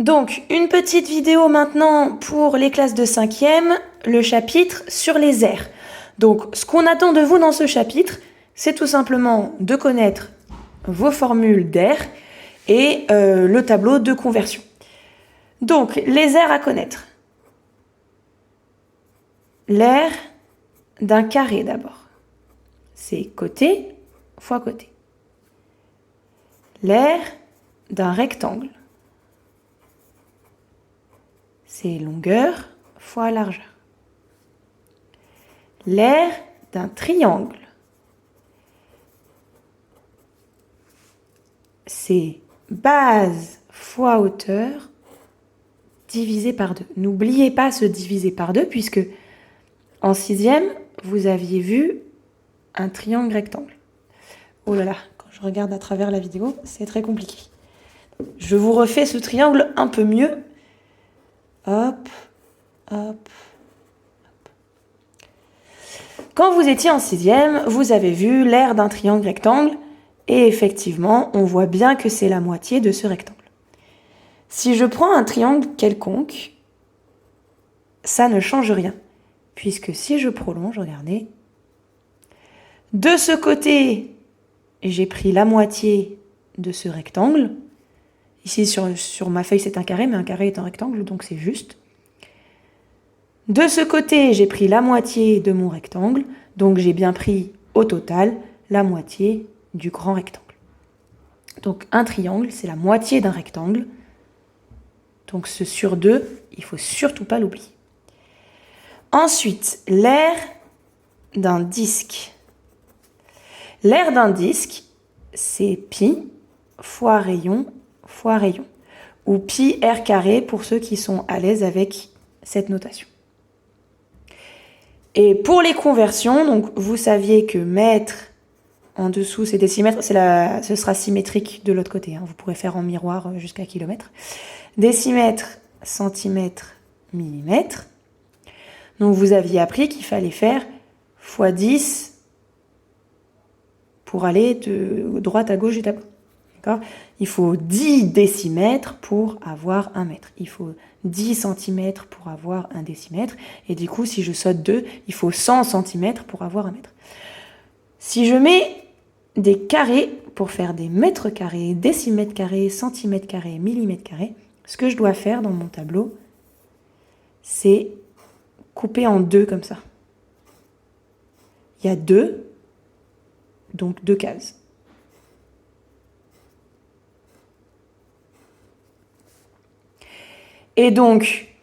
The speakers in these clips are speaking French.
Donc, une petite vidéo maintenant pour les classes de 5e, le chapitre sur les aires. Donc, ce qu'on attend de vous dans ce chapitre, c'est tout simplement de connaître vos formules d'air et le tableau de conversion. Donc, les aires à connaître. L'aire d'un carré d'abord. C'est côté fois côté. L'aire d'un rectangle. C'est longueur fois largeur. L'aire d'un triangle. C'est base fois hauteur divisé par 2. N'oubliez pas ce divisé par 2 puisque en 6e, vous aviez vu un triangle rectangle. Oh là là, quand je regarde à travers la vidéo, c'est très compliqué. Je vous refais ce triangle un peu mieux. Hop, hop, hop. Quand vous étiez en 6e, vous avez vu l'aire d'un triangle rectangle et effectivement, on voit bien que c'est la moitié de ce rectangle. Si je prends un triangle quelconque, ça ne change rien. Puisque si je prolonge, regardez, de ce côté, j'ai pris la moitié de ce rectangle. Ici, sur ma feuille, c'est un carré, mais un carré est un rectangle, donc c'est juste. De ce côté, j'ai pris la moitié de mon rectangle, donc j'ai bien pris au total la moitié du grand rectangle. Donc un triangle, c'est la moitié d'un rectangle. Donc ce sur 2, il ne faut surtout pas l'oublier. Ensuite, l'aire d'un disque. L'aire d'un disque, c'est pi fois rayon, ou pi r carré pour ceux qui sont à l'aise avec cette notation. Et pour les conversions, donc vous saviez que mètre en dessous c'est décimètre, ce sera symétrique de l'autre côté, hein. Vous pourrez faire en miroir jusqu'à kilomètre. Décimètre, centimètre, millimètre. Donc vous aviez appris qu'il fallait faire x 10 pour aller de droite à gauche du tableau. D'accord ? Il faut 10 décimètres pour avoir 1 mètre. Il faut 10 centimètres pour avoir 1 décimètre. Et du coup, si je saute 2, il faut 100 centimètres pour avoir 1 mètre. Si je mets des carrés pour faire des mètres carrés, décimètres carrés, centimètres carrés, millimètres carrés, ce que je dois faire dans mon tableau, c'est couper en 2 comme ça. Il y a 2, donc 2 cases. Et donc,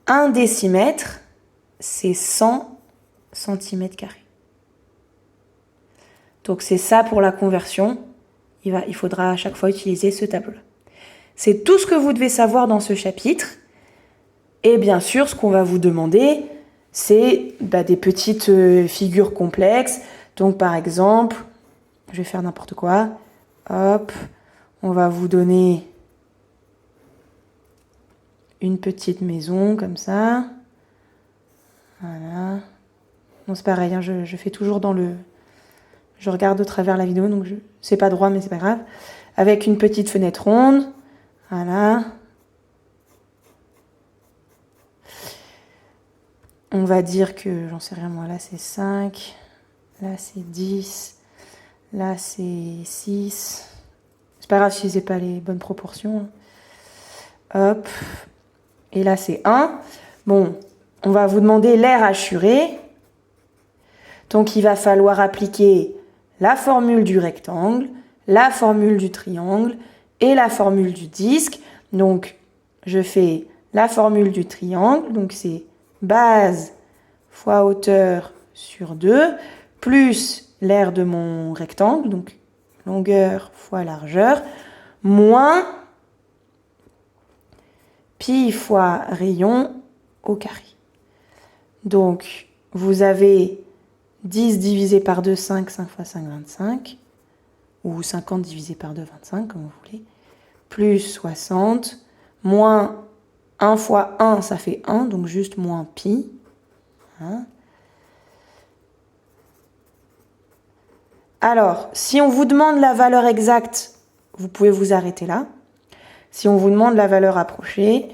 1 décimètre, c'est 100 centimètres carrés. Donc c'est ça pour la conversion. Il faudra à chaque fois utiliser ce tableau-là. C'est tout ce que vous devez savoir dans ce chapitre. Et bien sûr, ce qu'on va vous demander, c'est des petites figures complexes. Donc par exemple, je vais faire n'importe quoi. Hop, on va vous donner une petite maison comme ça. Voilà. Bon, c'est pareil, hein, je fais toujours dans le... Je regarde au travers la vidéo, donc c'est pas droit, mais c'est pas grave. Avec une petite fenêtre ronde. Voilà. On va dire que, j'en sais rien moi, là c'est 5, là c'est 10, là c'est 6. C'est pas grave si c'est pas les bonnes proportions. Hop. Et là c'est 1. Bon, on va vous demander l'aire assurée. Donc il va falloir appliquer la formule du rectangle, la formule du triangle et la formule du disque. Donc je fais la formule du triangle, donc c'est base fois hauteur sur 2, plus l'aire de mon rectangle, donc longueur fois largeur, moins pi fois rayon au carré. Donc vous avez 10 divisé par 2, 5, 5 fois 5, 25, ou 50 divisé par 2, 25, comme vous voulez, plus 60, moins 1 fois 1, ça fait 1, donc juste moins pi. Hein. Alors, si on vous demande la valeur exacte, vous pouvez vous arrêter là. Si on vous demande la valeur approchée,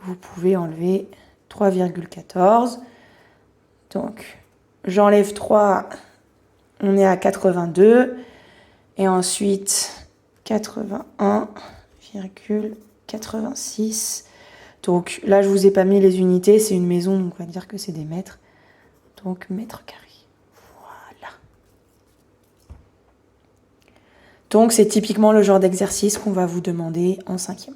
vous pouvez enlever 3,14. Donc, j'enlève 3, on est à 82. Et ensuite, 81,86. Donc, là, je vous ai pas mis les unités, c'est une maison, donc on va dire que c'est des mètres. Donc, mètres carrés. Voilà. Donc, c'est typiquement le genre d'exercice qu'on va vous demander en 5e.